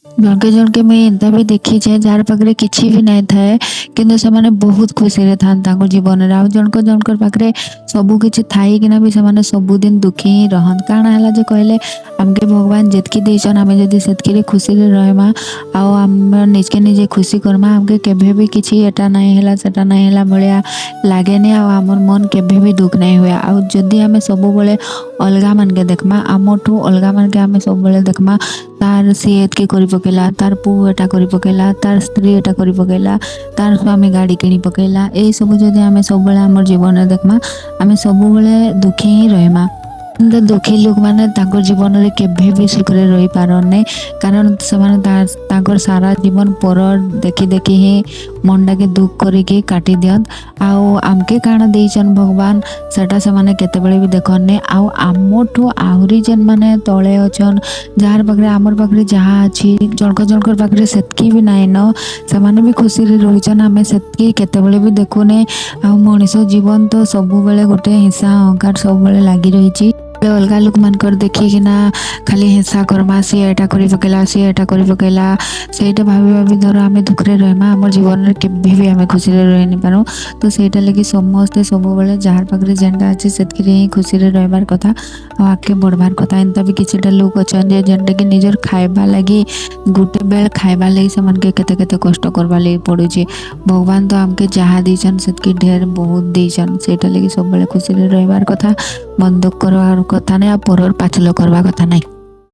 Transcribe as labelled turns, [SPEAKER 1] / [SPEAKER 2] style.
[SPEAKER 1] ଜଣକେ ଜଣକେ ମୁଇଁ ଏନ୍ତା ବି ଦେଖିଛେ ଯାହାର ପାଖରେ କିଛି ବି ନାଇଁ ଥାଏ କିନ୍ତୁ ସେମାନେ ବହୁତ ଖୁସିରେ ଥାନ୍ତି ତାଙ୍କ ଜୀବନରେ। ଆଉ ଜଣଙ୍କର ପାଖରେ ସବୁ କିଛି ଥାଇକିନା ବି ସେମାନେ ସବୁଦିନ ଦୁଃଖୀ ହିଁ ରହନ୍ତି। କାଣା ହେଲା ଯେ କହିଲେ ଆମକେ ଭଗବାନ ଯେତ୍କି ଦେଇଛନ୍ ଆମେ ଯଦି ସେତ୍କିରେ ଖୁସିରେ ରହିମା ଆଉ ଆମେ ନିଜକେ ନିଜେ ଖୁସି କର୍ମା ଆମକେ କେବେ ବି କିଛି ଏଟା ନାଇଁ ହେଲା ସେଟା ନାଇଁ ହେଲା ଭଳିଆ ଲାଗେନି ଆଉ ଆମର ମନ କେବେ ବି ଦୁଃଖ ନାଇଁ ହୁଏ। ଆଉ ଯଦି ଆମେ ସବୁବେଳେ ଅଲଗା ମାନକେ ଦେଖମା ଆମଠୁ ଅଲଗା ମାନକେ ଆମେ ସବୁବେଳେ ଦେଖମା ତାର ସିଏ ଏତ୍କି କରି ପକେଇଲା, ତାର ପୁଅ ଏଟା କରି ପକେଇଲା, ତାର ସ୍ତ୍ରୀ ଏଟା କରି ପକେଇଲା, ତାର ସ୍ୱାମୀ ଗାଡ଼ି କିଣି ପକେଇଲା, ଏଇସବୁ ଯଦି ଆମେ ସବୁବେଳେ ଆମର ଜୀବନରେ ଦେଖମା ଆମେ ସବୁବେଳେ ଦୁଃଖୀ ହିଁ ରହିମା। କିନ୍ତୁ ଦୁଃଖୀ ଲୋକମାନେ ତାଙ୍କର ଜୀବନରେ କେବେ ବି ସୁଖରେ ରହିପାରନେ କାରଣ ସେମାନେ ତାଙ୍କର ସାରା ଜୀବନ ପର ଦେଖି ଦେଖି ହିଁ ମନଟାକେ ଦୁଃଖ କରିକି କାଟି ଦିଅନ୍ତ। ଆଉ ଆମକେ କାଣା ଦେଇଛନ୍ ଭଗବାନ ସେଟା ସେମାନେ କେତେବେଳେ ବି ଦେଖନ୍ନେ। ଆଉ ଆମଠୁ ଆହୁରି ଯେନ୍ମାନେ ତଳେ ଅଛନ୍ ଯାହାର ପାଖରେ ଆମର ପାଖରେ ଯାହା ଅଛି ଜଣଙ୍କର ପାଖରେ ସେତ୍କି ବି ନାଇଁ ନ ସେମାନେ ବି ଖୁସିରେ ରହୁଛନ୍ ଆମେ ସେତ୍କି କେତେବେଳେ ବି ଦେଖୁନେ। ଆଉ ମଣିଷ ଜୀବନ ତ ସବୁବେଳେ ଗୋଟେ ହିଂସା ଅହଙ୍କାର ସବୁବେଳେ ଲାଗି ରହିଛି। ଅଲଗା ଲୋକମାନଙ୍କର ଦେଖିକିନା ଖାଲି ହିଂସା କର୍ମା ସିଏ ଏଟା କରି ପକେଇଲା ସିଏ ଏଟା କରି ପକେଇଲା ସେଇଟା ଭାବି ଭାବି ଧର ଆମେ ଦୁଃଖରେ ରହିମା ଆମର ଜୀବନରେ କେବେ ବି ଆମେ ଖୁସିରେ ରହିନି ପାରୁ। ତ ସେଇଟା ଲାଗି ସମସ୍ତେ ସବୁବେଳେ ଯାହାର ପାଖରେ ଯେନ୍ଟା ଅଛି ସେତ୍କିରେ ହିଁ ଖୁସିରେ ରହିବାର କଥା ଆଉ ଆଗକେ ବଢ଼ବାର କଥା। ଏନ୍ତା ବି କିଛିଟା ଲୋକ ଅଛନ୍ ଯେ ଯେନ୍ଟାକି ନିଜର ଖାଇବା ଲାଗି ଗୋଟେ ବେଳ ଖାଇବା ଲାଗି ସେମାନକେ କେତେ କେତେ କଷ୍ଟ କରବା ଲାଗି ପଡ଼ୁଛି। ଭଗବାନ ତ ଆମକେ ଯାହା ଦେଇଛନ୍ ସେତ୍କି ଢେର ବହୁତ ଦେଇଛନ୍ ସେଇଟା ଲାଗି ସବୁବେଳେ ଖୁସିରେ ରହିବାର କଥା, ମନ ଦୁଃଖ କରବାର କଥା ନାଇଁ ଆଉ ପରର ପାଚଲ କରବା କଥା ନାଇଁ।